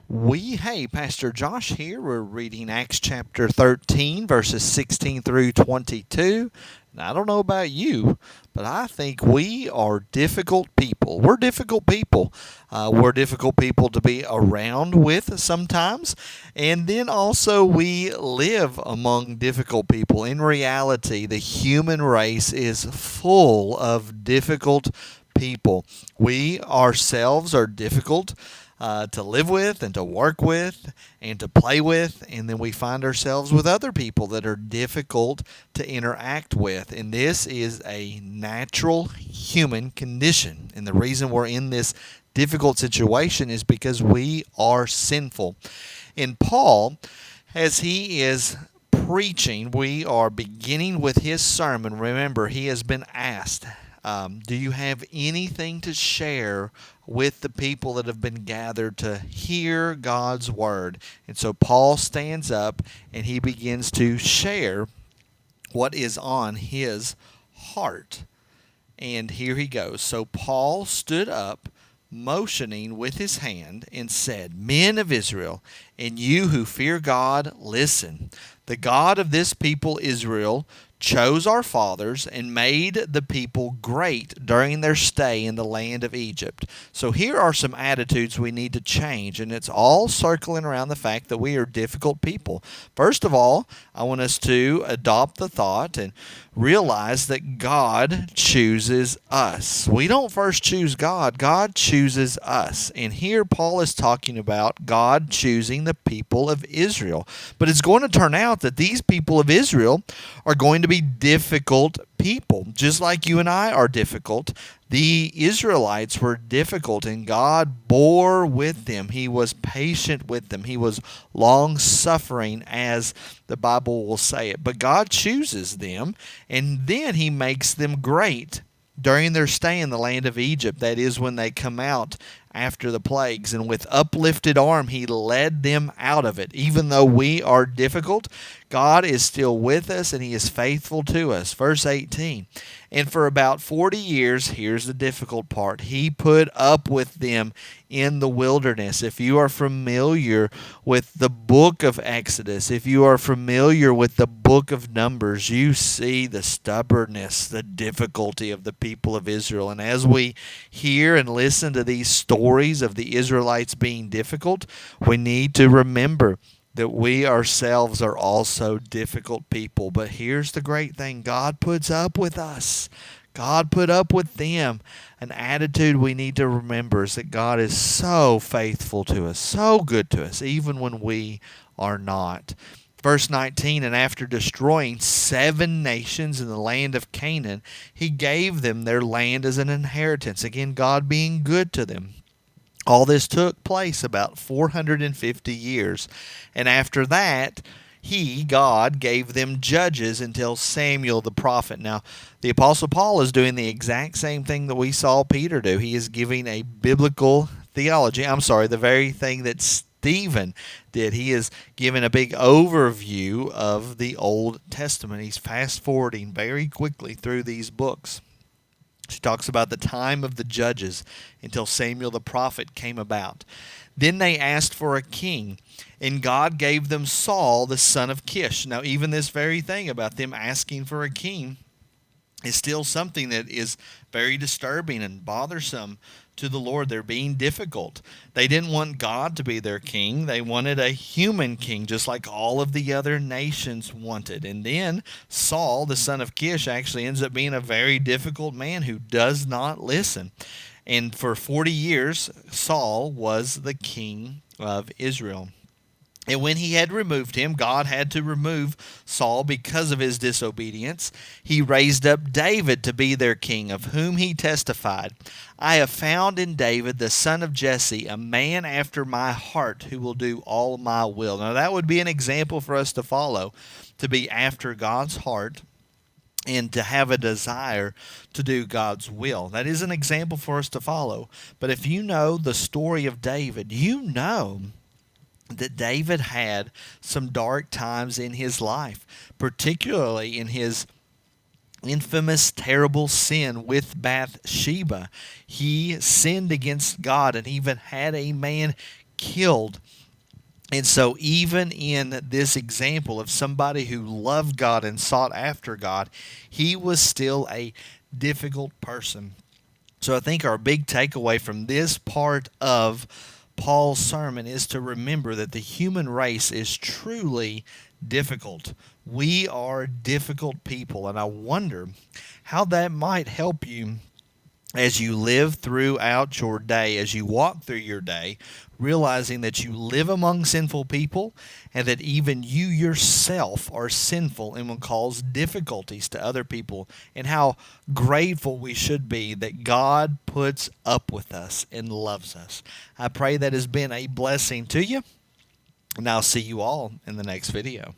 Hey, Pastor Josh here. We're reading Acts chapter 13, verses 16 through 22. And I don't know about you, but I think we are difficult people. We're difficult people. We're difficult people to be around with sometimes. And then also, we live among difficult people. In reality, the human race is full of difficult people. We ourselves are difficult to live with and to work with and to play with. And then we find ourselves with other people that are difficult to interact with. And this is a natural human condition. And the reason we're in this difficult situation is because we are sinful. And Paul, as he is preaching, we are beginning with his sermon. Remember, he has been asked, do you have anything to share with the people that have been gathered to hear God's word? And so Paul stands up and he begins to share what is on his heart. And here he goes. So Paul stood up, motioning with his hand, and said, Men of Israel, and you who fear God, listen. The God of this people Israel chose our fathers and made the people great during their stay in the land of Egypt. So here are some attitudes we need to change, and it's all circling around the fact that we are difficult people. First of all, I want us to adopt the thought and realize that God chooses us. We don't first choose God, God chooses us. And here Paul is talking about God choosing the people of Israel. But it's going to turn out that these people of Israel are going to be difficult people, just like you and I are difficult. The Israelites were difficult, and God bore with them. He was patient with them. He was long suffering, as the Bible will say it. But God chooses them, and then He makes them great during their stay in the land of Egypt. That is, when they come out after the plagues, and with uplifted arm he led them out of it. Even though we are difficult, God is still with us and he is faithful to us. Verse 18, and for about 40 years, here's the difficult part, he put up with them in the wilderness. If you are familiar with the book of Exodus, if you are familiar with the book of Numbers, you see the stubbornness, the difficulty of the people of Israel. And as we hear and listen to these stories of the Israelites being difficult, we need to remember that we ourselves are also difficult people. But here's the great thing, God puts up with us. God put up with them. An attitude we need to remember is that God is so faithful to us, so good to us, even when we are not. Verse 19, and after destroying 7 nations in the land of Canaan, he gave them their land as an inheritance. Again, God being good to them. All this took place about 450 years. And after that, God, gave them judges until Samuel the prophet. Now, the Apostle Paul is doing the exact same thing that we saw Peter do. He is giving a biblical theology. The very thing that Stephen did. He is giving a big overview of the Old Testament. He's fast forwarding very quickly through these books. She talks about the time of the judges until Samuel the prophet came about. Then they asked for a king, and God gave them Saul, the son of Kish. Now, even this very thing about them asking for a king is still something that is very disturbing and bothersome to the Lord. They're being difficult. They didn't want God to be their king. They wanted a human king, just like all of the other nations wanted. And then Saul, the son of Kish, actually ends up being a very difficult man who does not listen. And for 40 years, Saul was the king of Israel. And when he had removed him, God had to remove Saul because of his disobedience. He raised up David to be their king, of whom he testified, I have found in David, the son of Jesse, a man after my heart who will do all my will. Now that would be an example for us to follow, to be after God's heart and to have a desire to do God's will. That is an example for us to follow. But if you know the story of David, you know that David had some dark times in his life, particularly in his infamous, terrible sin with Bathsheba. He sinned against God and even had a man killed. And so, even in this example of somebody who loved God and sought after God, he was still a difficult person. So, I think our big takeaway from this part of Paul's sermon is to remember that the human race is truly difficult. We are difficult people, and I wonder how that might help you as you live throughout your day, as you walk through your day, realizing that you live among sinful people and that even you yourself are sinful and will cause difficulties to other people, and how grateful we should be that God puts up with us and loves us. I pray that has been a blessing to you, and I'll see you all in the next video.